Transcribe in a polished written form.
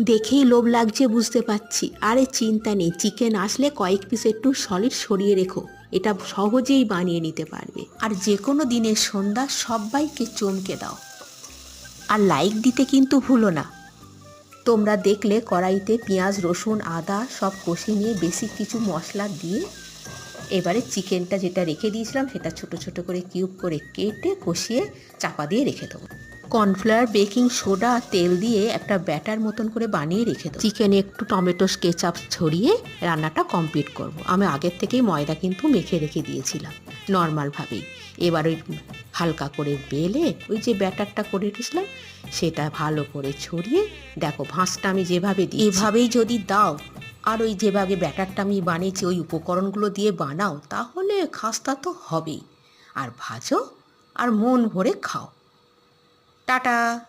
দেখেই লোভ লাগছে বুঝতে পারছি। আরে চিন্তা নেই, চিকেন আসলে কয়েক পিস একটু সলিড সরিয়ে রেখো, এটা সহজেই বানিয়ে নিতে পারবে। আর যে কোনো দিনের সন্ধ্যা সবাইকে চমকে দাও। আর লাইক দিতে কিন্তু ভুলো না। তোমরা দেখলে কড়াইতে পেঁয়াজ রসুন আদা সব কষিয়ে নিয়ে বেশি কিছু মশলা দিয়ে এবারে চিকেনটা যেটা রেখে দিয়েছিলাম সেটা ছোট ছোট করে কিউব করে কেটে কষিয়ে চাপা দিয়ে রেখে দেবো। কর্নফ্লাওয়ার বেকিং সোডা তেল দিয়ে একটা ব্যাটার মতন করে বানিয়ে রেখে দেবো। চিকেনে একটু টমেটো কেচাপ ছড়িয়ে রান্নাটা কমপ্লিট করব। আমি আগের থেকেই ময়দা কিন্তু মেখে রেখে দিয়েছিলাম নর্মালভাবেই। এবার ওই হালকা করে বেলে ওই যে ব্যাটারটা করে রেখেছিলাম সেটা ভালো করে ছড়িয়ে দেখো ভাঁজটা আমি যেভাবে দিই এভাবেই যদি দাও আর ওই যেভাবে ব্যাটারটা আমি বানিয়েছি ওই উপকরণগুলো দিয়ে বানাও তাহলে খাস্তা তো হবেই। আর ভাজো আর মন ভরে খাও। টাটা।